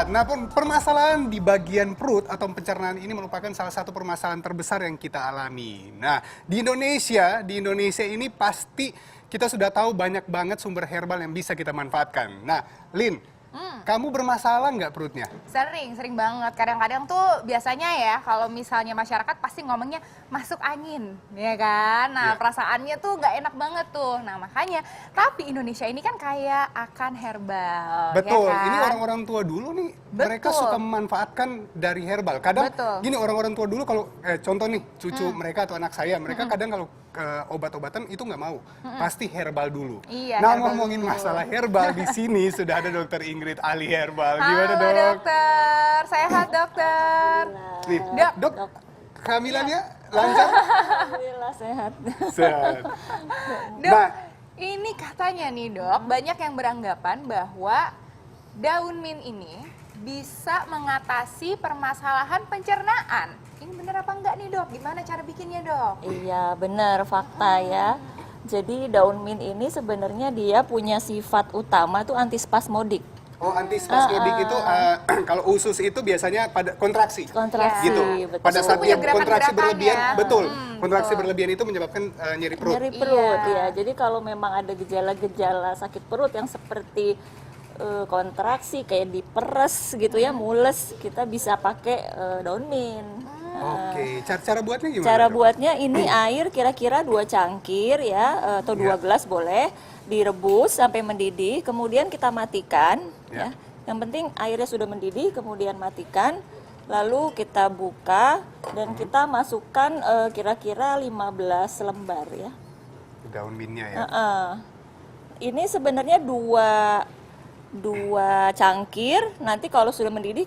Sehat. Nah, permasalahan di bagian perut atau pencernaan ini merupakan salah satu permasalahan terbesar yang kita alami. Nah, di Indonesia ini pasti kita sudah tahu banyak banget sumber herbal yang bisa kita manfaatkan. Nah, Lin, kamu bermasalah nggak perutnya? Sering banget. Kadang-kadang tuh biasanya ya kalau misalnya masyarakat pasti ngomongnya masuk angin, ya kan? Nah, Iya. perasaannya tuh nggak enak banget tuh. Nah, makanya, tapi Indonesia ini kan kaya akan herbal, Betul, ya kan? ini orang-orang tua dulu nih, mereka Betul. suka memanfaatkan dari herbal. Kadang Betul. gini, orang-orang tua dulu kalau contoh nih, cucu mereka atau anak saya, mereka kadang kalau obat-obatan itu nggak mau, pasti herbal dulu. Iya, Nah, herbal ngomongin dulu. masalah herbal di sini sudah ada Dokter Ingrid ahli herbal. Gimana, Halo Dok? dokter, sehat dokter. Nih, Dok. Dok, kehamilannya lancar? Alhamdulillah sehat. Sehat. Dok, Nah, ini katanya nih dok, banyak yang beranggapan bahwa daun mint ini bisa mengatasi permasalahan pencernaan. Ini bener apa enggak nih dok? Gimana cara bikinnya dok? Iya benar fakta ya. Jadi daun mint ini sebenarnya dia punya sifat utama tuh antispasmodik. oh, antispasmodik itu kalau usus itu biasanya pada kontraksi. Kontraksi, Gitu. betul. Pada saat Punya dia kontraksi gerakan-gerakan berlebihan, ya. betul. Kontraksi betul. berlebihan itu menyebabkan nyeri perut. Nyeri perut Iya. ya. Jadi kalau memang ada gejala-gejala sakit perut yang seperti kontraksi kayak diperes gitu ya, mules, kita bisa pakai daun mint. Oke, cara buatnya gimana? Cara Dok? buatnya ini air kira-kira 2 cangkir ya atau 2 Ya. gelas boleh, direbus sampai mendidih, kemudian kita matikan Ya. ya. Yang penting airnya sudah mendidih, kemudian matikan. Lalu kita buka dan kita masukkan kira-kira 15 lembar ya. Daun mintnya ya. Heeh. Ini sebenarnya dua cangkir, nanti kalau sudah mendidih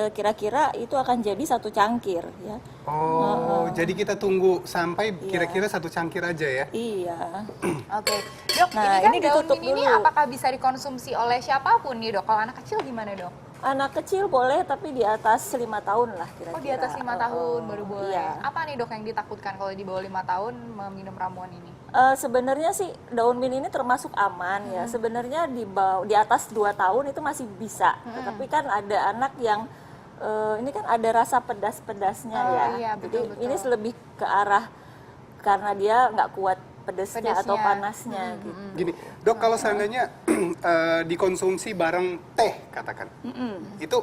kira-kira itu akan jadi 1 cangkir ya. Oh, jadi kita tunggu sampai kira-kira 1 cangkir aja ya? Iya. Oke, dok. Nah, ini kan ini daun ditutup mint ini dulu. apakah bisa dikonsumsi oleh siapapun nih dok? Kalau anak kecil gimana dok? Anak kecil boleh tapi di atas 5 tahun lah kira-kira. Oh di atas 5 tahun baru boleh. Iya. Apa nih dok yang ditakutkan kalau di bawah 5 tahun meminum ramuan ini? Sebenarnya sih daun mint ini termasuk aman ya. Sebenarnya di atas 2 tahun itu masih bisa. Tetapi kan ada anak yang ini kan ada rasa pedas-pedasnya Oh, ya. iya, Jadi betul-betul. ini lebih ke arah karena dia nggak kuat pedasnya atau Pedasnya. panasnya gitu. Gini, Dok, kalau seandainya dikonsumsi bareng teh katakan, itu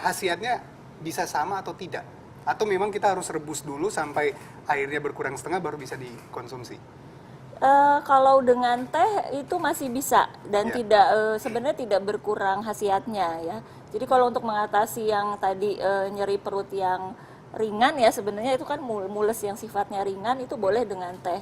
khasiatnya bisa sama atau tidak? Atau memang kita harus rebus dulu sampai airnya berkurang setengah baru bisa dikonsumsi? Kalau dengan teh itu masih bisa dan Ya. tidak sebenarnya tidak berkurang khasiatnya ya. Jadi kalau untuk mengatasi yang tadi nyeri perut yang ringan ya sebenarnya itu kan mules yang sifatnya ringan itu boleh dengan teh.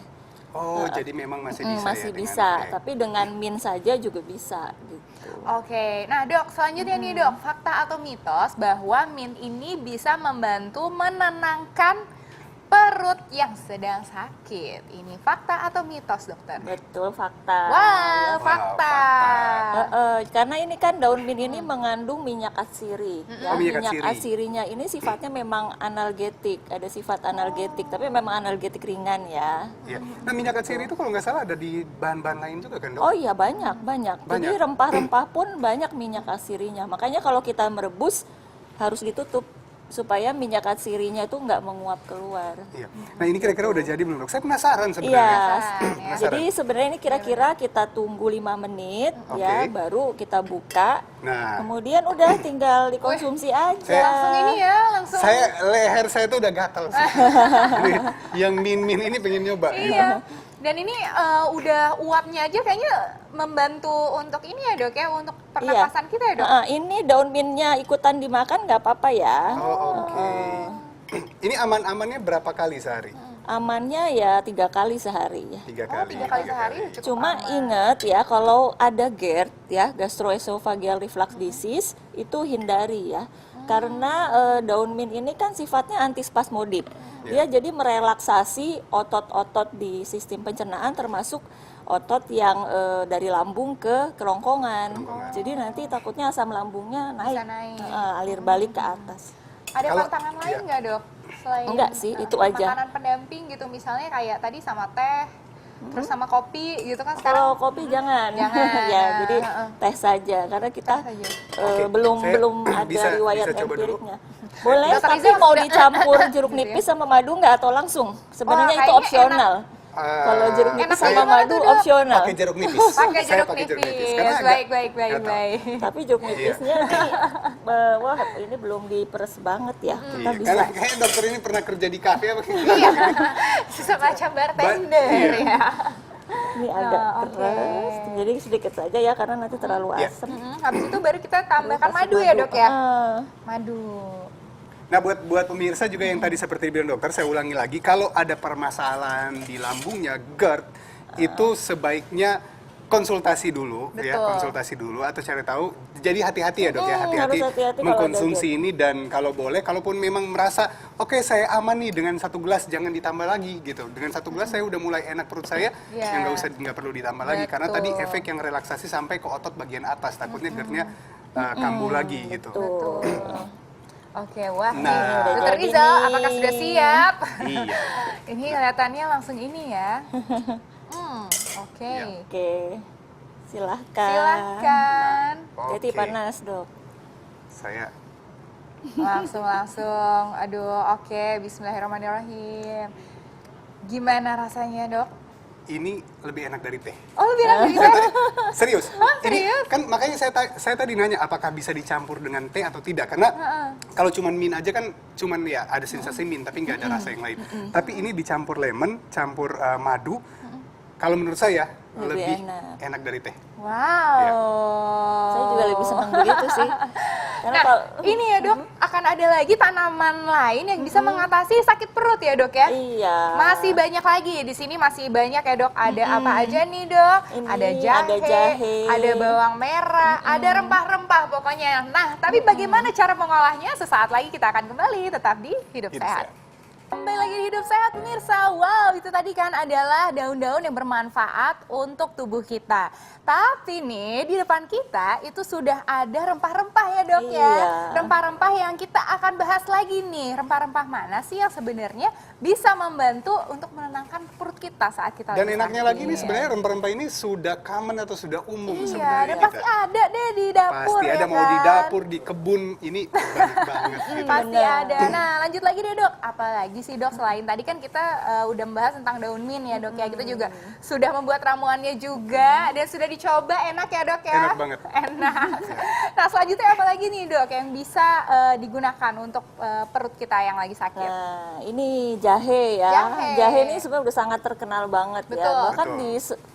Oh, jadi memang masih bisa Masih ya dengan bisa, teh. tapi dengan mint saja juga bisa gitu. Oke, nah dok selanjutnya nih dok, fakta atau mitos bahwa mint ini bisa membantu menenangkan perut yang sedang sakit. Ini fakta atau mitos dokter? Betul fakta. Wah, Wow, fakta. Karena ini kan daun mint ini mengandung minyak atsiri. Ya, Oh, minyak minyak atsiri. atsirinya ini sifatnya memang analgetik, ada sifat analgetik, tapi memang analgetik ringan ya. Iya. Nah, minyak atsiri itu kalau nggak salah ada di bahan-bahan lain juga kan, Dok? Oh iya banyak. Jadi Banyak. rempah-rempah pun banyak minyak atsirinya. Makanya kalau kita merebus harus ditutup supaya minyak atsirinya itu nggak menguap keluar. Iya. Nah, ini kira-kira udah jadi belum, Dok? Saya penasaran Iya, sebenarnya. Penasaran. jadi sebenarnya ini kira-kira kita tunggu 5 menit ya, Oke. baru kita buka. Nah, Kemudian udah tinggal dikonsumsi aja. Langsung ini ya, langsung. leher saya tuh udah gatal sih. Nih, yang min-min ini pengen nyoba. Iya. Dan ini udah uapnya aja kayaknya membantu untuk ini ya dok ya, untuk pernapasan kita ya dok. Ini daun mintnya ikutan dimakan nggak apa-apa ya. Oh, oke. Ini aman-amannya berapa kali sehari? Amannya ya 3 kali sehari ya. 3 Oh, kali. 3 kali sehari udah cukup Cuma aman. ingat ya kalau ada GERD ya, gastroesophageal reflux disease itu hindari ya. Karena daun mint ini kan sifatnya antispasmodik. Dia jadi merelaksasi otot-otot di sistem pencernaan termasuk otot yang dari lambung ke kerongkongan. Jadi nanti takutnya asam lambungnya naik, Bisa naik. alir balik ke atas. Ada Kalau- pantangan lain iya. nggak dok? Selain Enggak sih, itu aja. makanan pendamping gitu misalnya kayak tadi sama teh, terus sama kopi gitu kan Kalau sekarang. kopi jangan, Jangan. ya, Nah, jadi teh saja karena kita Teh saja. Oke, belum saya ada bisa riwayat coba dulu. empiriknya. Boleh, Dokter tapi Iza mau udah- dicampur jeruk Gitu ya. nipis sama madu nggak atau langsung? Sebenarnya itu kayaknya opsional. Kalau jeruk Eh, nipis Enak sama gimana madu tuh, Dok? opsional. Pakai jeruk nipis. Pakai Saya jeruk pakai nipis. Karena agak- Baik. nggak tahu. Tapi jeruk Iya. nipisnya nih, wah ini belum diperes banget ya. Kita Iya, bisa. karena kayak dokter ini pernah kerja di kafe apa gitu. Iya. Semacam bartender Iya. ya. Ini agak oke. keras, jadi sedikit saja ya karena nanti terlalu Iya. asam. Habis itu baru kita tambahkan Kasih madu ya, Dok ya. Ah. Madu. Nah, buat pemirsa juga yang tadi seperti dibilang dokter, saya ulangi lagi, kalau ada permasalahan di lambungnya, GERD, itu sebaiknya konsultasi dulu, ya, Betul. konsultasi dulu atau cari tahu. Jadi hati-hati ya dok ya, hati-hati harus hati-hati kalau mengkonsumsi ini dan kalau boleh, kalaupun memang merasa oke saya aman nih dengan 1 gelas, jangan ditambah lagi gitu. Dengan 1 gelas saya udah mulai enak perut saya, Iya. yang nggak perlu ditambah lagi karena tadi Betul. efek yang relaksasi sampai ke otot bagian atas, takutnya GERD-nya kambuh lagi gitu. Tuh. Oke, wah. Nah. Dokter Jadi Rizal, nih. apakah sudah siap? Iya. Ini kelihatannya langsung ini ya. Oke. Iya. Oke, silahkan. Silahkan. Jadi Oke. panas dok. Saya Langsung. Aduh, oke. Bismillahirrahmanirrahim. Gimana rasanya, Dok? ini lebih enak dari teh. Oh, lebih enak dari teh. Serius. Ini serius? kan makanya saya tadi nanya apakah bisa dicampur dengan teh atau tidak. Karena kalau cuman mint aja kan cuman ya ada sensasi mint tapi nggak ada rasa yang lain. Tapi ini dicampur lemon, campur madu. Kalau menurut saya Lebih lebih enak. enak dari teh. Wow. Iya. Saya juga lebih senang begitu sih. Karena Nah, kalau ini ya, Dok, akan ada lagi tanaman lain yang bisa mengatasi sakit perut ya, Dok ya? iya. Masih banyak lagi di sini, masih banyak ya, Dok. Ada apa aja nih, Dok? Ini Ada ada jahe. ada bawang merah, ada rempah-rempah pokoknya. Nah, tapi bagaimana cara mengolahnya? Sesaat lagi kita akan kembali tetap di Hidup Hidup Sehat. Sehat. Kembali lagi di Hidup Sehat pemirsa. Wow, itu tadi kan adalah daun-daun yang bermanfaat untuk tubuh kita. Tapi nih di depan kita itu sudah ada rempah-rempah ya, Dok ya. Iya. Rempah-rempah yang kita akan bahas lagi nih. Rempah-rempah mana sih yang sebenarnya bisa membantu untuk menenangkan perut kita saat kita Dan lagi enaknya sakit. lagi nih sebenarnya rempah-rempah ini sudah common atau sudah umum Iya, sebenarnya. dan pasti ada deh di dapur Pasti ya ada mau di kan? dapur, di kebun, ini banyak banget gitu. Pasti Benar. ada. Nah, lanjut lagi deh, Dok. Apalagi sih, Dok, selain tadi kan kita udah membahas tentang daun mint ya, Dok ya. Kita juga sudah membuat ramuannya juga dan sudah dicoba, enak ya, Dok ya? Enak banget. Enak. Nah, selanjutnya apa lagi nih, Dok, yang bisa digunakan untuk perut kita yang lagi sakit? Nah, ini jahe ya. Jahe. Ini sebenarnya udah sangat terkenal banget ya. Betul. Bahkan Betul. di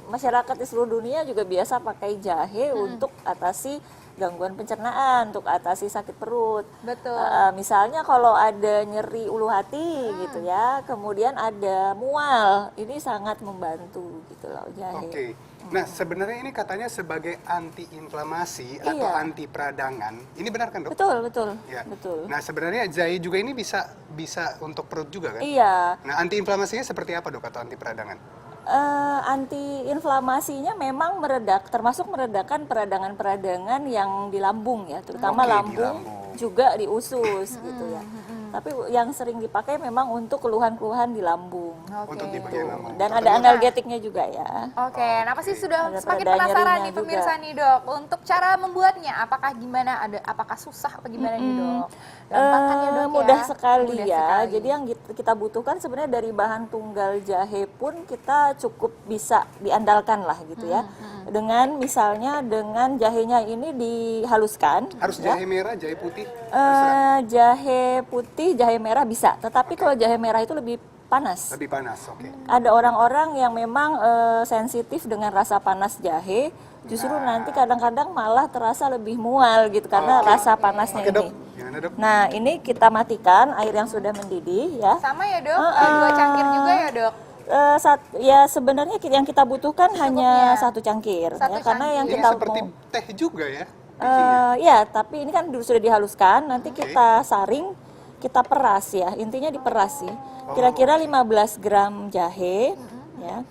masyarakat di seluruh dunia juga biasa pakai jahe untuk atasi gangguan pencernaan, untuk atasi sakit perut. Betul. Misalnya kalau ada nyeri ulu hati gitu ya, kemudian ada mual, ini sangat membantu gitu loh jahe. Oke. Nah, sebenarnya ini katanya sebagai anti-inflamasi atau Iya. anti peradangan. Ini benar kan, Dok? Betul, betul, Ya. betul. Nah, sebenarnya jahe juga ini bisa untuk perut juga kan? Iya. Nah, anti-inflamasinya seperti apa, Dok, atau anti peradangan? Anti-inflamasinya memang termasuk meredakan peradangan-peradangan yang di lambung ya, terutama Oke, di lambung, lambung. juga di usus gitu ya. Tapi yang sering dipakai memang untuk keluhan-keluhan di lambung. Untuk di bagian lambung. Dan ada analgetiknya juga ya. Oke, nah pasti sudah Ada semakin pereda penasaran nyerinya nih pemirsa juga. nih, Dok. Untuk cara membuatnya, apakah gimana? Apakah susah apa gimana nih, Dok? Gampang kan ya, Dok, ya? Mudah sekali Mudah ya. sekali. Jadi yang kita butuhkan sebenarnya dari bahan tunggal jahe pun kita cukup bisa diandalkan lah gitu ya. Dengan misalnya dengan jahenya ini dihaluskan. Harus ya. jahe merah, jahe putih? Jahe putih, jahe merah bisa. Tetapi kalau jahe merah itu lebih panas. Lebih panas, oke. Ada orang-orang yang memang sensitif dengan rasa panas jahe. Justru nanti kadang-kadang malah terasa lebih mual gitu karena Oke. rasa panasnya Oke, Dok. ini. Gimana, Dok? Nah, ini kita matikan air yang sudah mendidih ya. Sama ya, Dok? 2 cangkir juga ya, Dok? Ya sebenarnya yang kita butuhkan hanya 1 cangkir Satu ya, karena yang Ini kita seperti mau teh juga ya? bikinnya? ya, tapi ini kan sudah dihaluskan, nanti kita saring, kita peras ya. Intinya diperas sih. Kira-kira 15 gram jahe ya.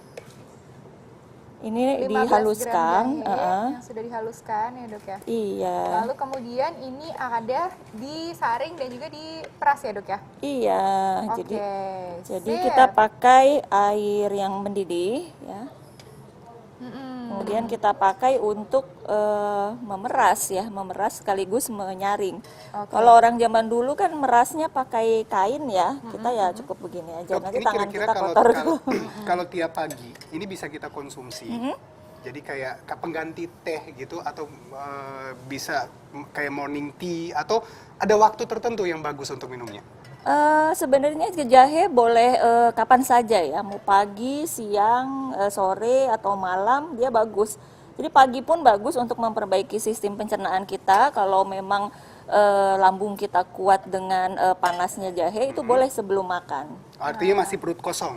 Ini 15 dihaluskan. gram jahe yang sudah dihaluskan ya dok ya. Iya. Lalu kemudian ini ada disaring dan juga diperas ya dok ya. Iya. Oke. Jadi sip. kita pakai air yang mendidih ya. Mm-mm. Kemudian kita pakai untuk memeras ya, memeras sekaligus menyaring. Oke. Kalau orang zaman dulu kan merasnya pakai kain ya, kita ya cukup begini aja. Dok, Nanti ini tangan kira-kira kita kalau, kotor. kalau tiap pagi ini bisa kita konsumsi. Jadi kayak pengganti teh gitu atau bisa kayak morning tea atau ada waktu tertentu yang bagus untuk minumnya. Sebenarnya jahe boleh kapan saja ya, mau pagi, siang, sore atau malam dia bagus. Jadi pagi pun bagus untuk memperbaiki sistem pencernaan kita. Kalau memang lambung kita kuat dengan panasnya jahe itu boleh sebelum makan. Artinya masih perut kosong.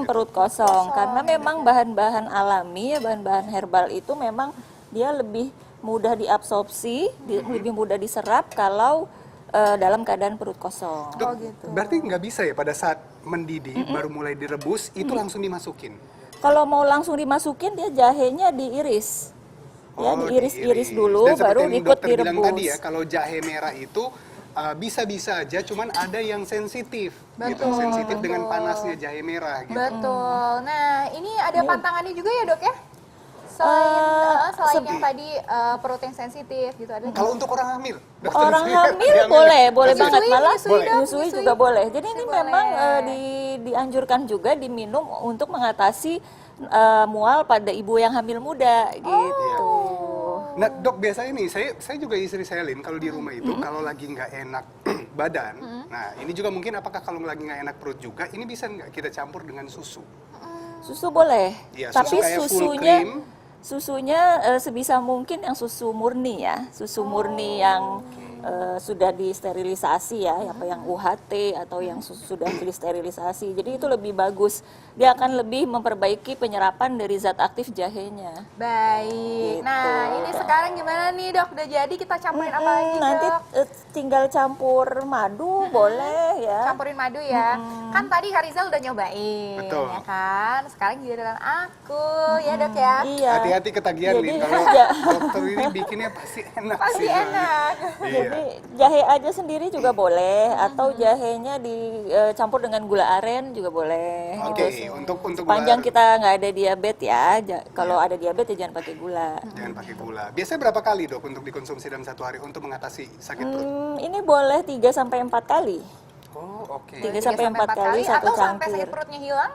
Perut kosong karena memang bahan-bahan alami ya, bahan-bahan herbal itu memang dia lebih mudah diabsorpsi, lebih mudah diserap kalau dalam keadaan perut kosong. Dok, gitu. berarti nggak bisa ya pada saat mendidih baru mulai direbus itu langsung dimasukin. Kalau mau langsung dimasukin dia jahenya diiris. Ya, Oh, diiris-iris diiris. dulu Dan seperti baru yang ikut dokter bilang direbus. tadi ya, kalau jahe merah itu bisa-bisa aja, cuman ada yang sensitif, gitu, Betul, sensitif dengan betul. panasnya jahe merah gitu. Betul. Nah, ini ada pantangannya juga ya dok ya? Selain yang tadi perut yang sensitif gitu ada. Kalau untuk orang hamil, dokter Orang saya hamil diambil. boleh Menyusui, banget malah menyusui dong, menyusui menyusui. juga boleh. Jadi ini Menyusui memang boleh. dianjurkan juga diminum untuk mengatasi mual pada ibu yang hamil muda gitu. Nah dok, biasanya nih saya juga istri saya Lin kalau di rumah itu kalau lagi nggak enak badan, nah ini juga mungkin apakah kalau lagi nggak enak perut juga ini bisa nggak kita campur dengan susu? Susu boleh, Iya, tapi susu kayak full susunya cream. susunya sebisa mungkin yang susu murni ya, susu murni yang sudah disterilisasi ya, apa yang UHT atau yang sudah disterilisasi. Jadi itu lebih bagus. Dia akan lebih memperbaiki penyerapan dari zat aktif jahenya. Baik. Gitu. Nah, ini sekarang gimana nih dok? Udah jadi kita campurin apa lagi Nanti dok? tinggal campur madu boleh ya. Campurin madu ya. Kan tadi Harizal udah nyobain, Betul. ya kan? Sekarang giliran aku, ya dok ya. Iya. Hati-hati ketagihan Jadi, Lin, kalau ya. dokter ini bikinnya pasti enak Pasti sih. enak. Iya. Jadi jahe aja sendiri juga boleh atau jahenya dicampur dengan gula aren juga boleh. Oke, Gitu. untuk Sepanjang gula- kita nggak ada diabetes ya. Kalau ada diabetes ya jangan pakai gula. Jangan pakai gula. Biasanya berapa kali dok untuk dikonsumsi dalam satu hari untuk mengatasi sakit perut? Ini boleh 3 sampai 4 kali. Oh oke. 3 sampai 4 kali satu atau sampai cangkir. sakit perutnya hilang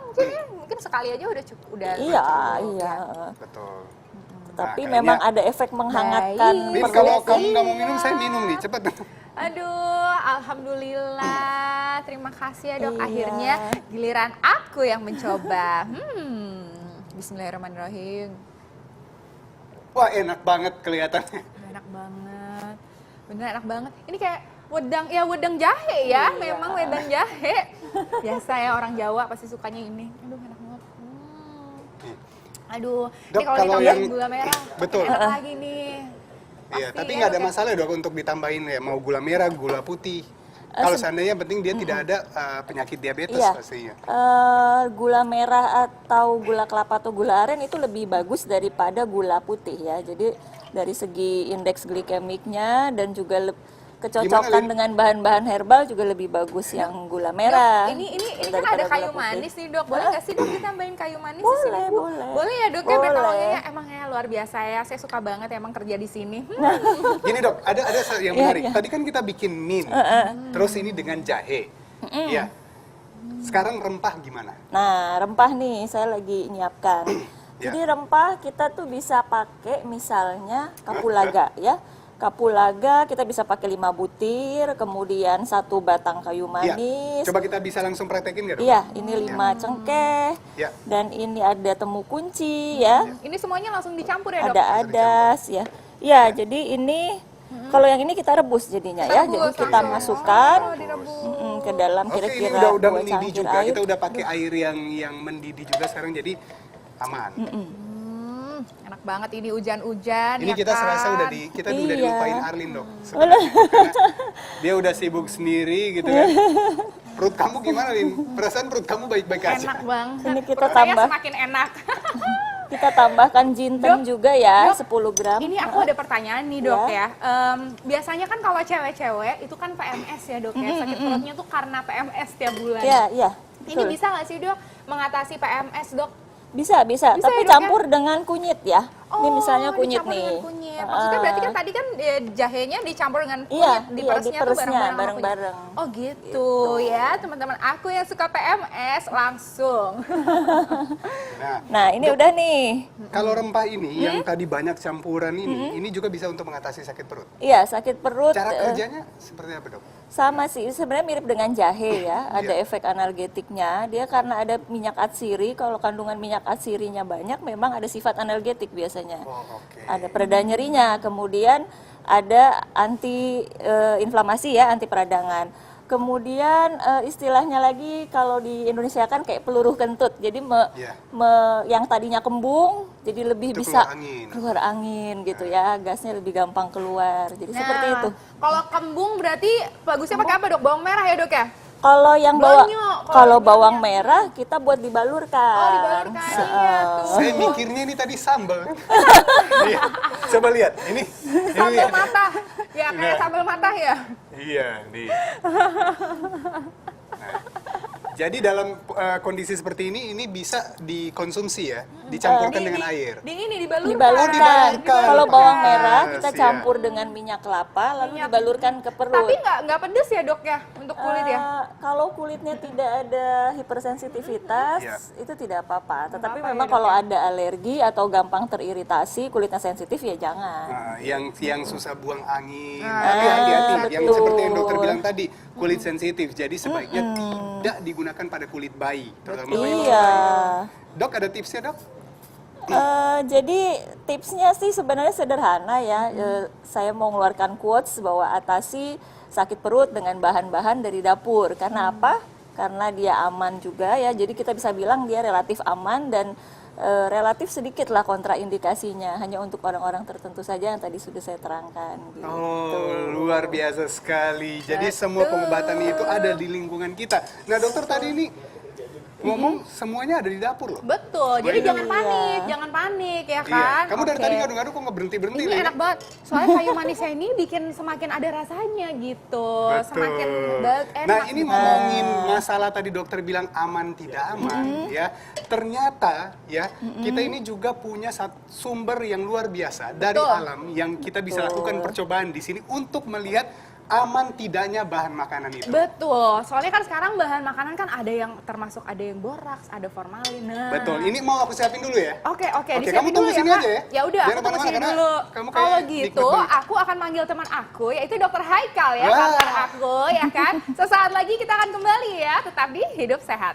mungkin sekali aja udah cukup udah Iya, cukup, iya. ya. Betul. Tapi Nah, memang kayaknya- ada efek menghangatkan. Baik. Lin, perut. kalau kamu nggak mau minum, saya minum nih, cepet. Aduh, alhamdulillah. Terima kasih ya dok. Iya. Akhirnya giliran aku yang mencoba. Bismillahirrahmanirrahim. Wah enak banget kelihatannya. Enak banget. Bener enak banget. Ini kayak wedang jahe ya. Memang wedang jahe. Biasa ya orang Jawa pasti sukanya ini. Aduh enak banget. Aduh, Dok, ini kalau kalau ditambahin yang- gula merah, Betul. enak lagi nih. Iya, Pasti tapi ya, nggak ada dok, ya. masalah dok untuk ditambahin ya mau gula merah, gula putih. Kalau seandainya penting dia tidak ada penyakit diabetes Iya. pastinya. Gula merah atau gula kelapa atau gula aren itu lebih bagus daripada gula putih ya. Jadi dari segi indeks glikemiknya dan juga kecocokan Lin? dengan bahan-bahan herbal juga lebih bagus yang gula merah. Dok, ini kan daripada ada kayu gula putih. manis nih dok. Boleh nggak sih dok ditambahin kayu manis di Boleh, sini Bu? boleh. Boleh ya dok ya, biar Boleh. wanginya emang ya luar biasa ya. Saya suka banget emang kerja di sini. Gini dok, ada yang Iya, menarik. iya. Tadi kan kita bikin min, terus ini dengan jahe. Iya. Sekarang rempah gimana? Nah, rempah nih saya lagi nyiapkan. Ya. Jadi rempah kita tuh bisa pakai misalnya kapulaga ya. Kapulaga kita bisa pakai 5 butir, kemudian 1 batang kayu Iya. manis. Coba kita bisa langsung praktekin nggak dok? Iya, ini 5 cengkeh. Ya. Dan ini ada temu kunci ya. Ini semuanya langsung dicampur ya dok? Ada adas ya. Ya, jadi ini kalau yang ini kita rebus jadinya ya. Jadi Rebus kita langsung. masukkan Oh, direbus. ke dalam Oke, ini kira-kira udah 2 mendidih cangkir juga. air. Kita udah pakai air yang mendidih juga sekarang jadi aman. Enak banget ini hujan-hujan Ini ya kita kan? serasa udah udah Iya. dilupain Arlin dok. Sebenarnya. Karena dia udah sibuk sendiri gitu kan. Perut kamu gimana Lin? Perasaan perut kamu baik-baik aja. Enak banget. Ini kita Perut saya tambah. semakin enak. Kita Kita tambahkan jinten Dok, juga ya, Dok, 10 gram. Ini aku ada pertanyaan nih dok Ya. ya. Biasanya kan kalau cewek-cewek itu kan PMS ya dok ya. Sakit perutnya tuh karena PMS tiap bulan. Iya, iya. Ini betul. bisa nggak sih dok mengatasi PMS dok? Bisa, Bisa tapi ya, Dok, campur dengan kunyit ya. Ini misalnya kunyit dicampur nih. dengan kunyit. Maksudnya berarti kan tadi kan jahenya dicampur dengan kunyit, Iya, di iya, peresnya tuh diperesnya bareng-bareng sama kunyit. bareng-bareng. Oh gitu ya teman-teman. Aku yang suka PMS langsung. Nah, Nah, ini udah nih. kalau rempah ini yang tadi banyak campuran ini juga bisa untuk mengatasi sakit perut. Iya, sakit perut. Cara kerjanya seperti apa, Dok? Sama sih, sebenarnya mirip dengan jahe ya, ada Iya. efek analgetiknya. Dia karena ada minyak atsiri, kalau kandungan minyak atsirinya banyak, memang ada sifat analgetik biasanya. Oh, oke. Ada pereda nyerinya, kemudian ada anti inflamasi ya, anti peradangan. Kemudian istilahnya lagi kalau di Indonesia kan kayak peluru kentut, jadi Iya. yang tadinya kembung jadi lebih Itu bisa keluar angin. gitu ya, gasnya lebih gampang keluar. Jadi seperti itu. Kalau kembung berarti bagusnya pakai apa dok? Bawang merah ya dok ya? Kalau yang Banyak, kalau bawang merah kita buat dibalurkan. Oh dibalurkan iya tuh. Saya mikirnya ini tadi sambal. Iya. Coba lihat, ini Sambal matah. Ya kayak Nah. sambal matah ya. Iya, nih. Nah, jadi dalam kondisi seperti ini bisa dikonsumsi ya, dicampurkan dengan air. Di ini dibalurkan. Dibalurkan. dibalurkan. Kalau bawang Yes, merah kita iya. campur dengan minyak kelapa lalu Minyak. dibalurkan ke perut. Tapi nggak pedes ya dok ya untuk kulit ya? Kalau kulitnya tidak ada hipersensitivitas, Iya. itu tidak apa-apa. Tetapi apa-apa memang ya, Dok, kalau ya? ada alergi atau gampang teriritasi, kulitnya sensitif ya jangan. Nah, yang susah buang angin. Ah, Tapi hati-hati, yang betul. seperti yang dokter bilang tadi, kulit sensitif. Jadi sebaiknya tidak digunakan pada kulit bayi, terutama bayi Iya. bayi. Dok, ada tipsnya, Dok? Jadi tipsnya sih sebenarnya sederhana ya. Saya mau mengeluarkan quotes bahwa atasi sakit perut dengan bahan-bahan dari dapur. Karena apa? Karena dia aman juga ya. Jadi kita bisa bilang dia relatif aman dan relatif sedikit lah kontraindikasinya. Hanya untuk orang-orang tertentu saja yang tadi sudah saya terangkan. Gitu. Oh, luar biasa sekali. Jadi semua pengobatan itu ada di lingkungan kita. Nah, dokter tadi ini ngomong semuanya ada di dapur loh. Betul. Jadi Iya. jangan panik ya Iya. kan? Kamu dari Oke. tadi ngadu-ngadu kok nggak berhenti-berhenti Ini nih? enak banget. Soalnya kayu manisnya ini bikin semakin ada rasanya gitu. Semakin enak. Nah, ini gitu. ngomongin masalah tadi dokter bilang aman tidak aman ya. Ternyata ya, kita ini juga punya sumber yang luar biasa dari Betul. alam yang kita bisa lakukan percobaan di sini untuk melihat aman tidaknya bahan makanan itu. Betul. Soalnya kan sekarang bahan makanan kan ada yang termasuk ada yang boraks, ada formalin. Nah. Betul. Ini mau aku siapin dulu ya. Oke, Oke, disiapin kamu tunggu dulu sini Kak. aja ya. Ya udah, Jangan aku tunggu kemana-mana, sini karena dulu. kamu kayak Kalau nikmat gitu, banget. aku akan manggil teman aku, yaitu Dokter Haikal ya, Wah. partner aku, ya kan. Sesaat lagi kita akan kembali ya, tetap di Hidup Sehat.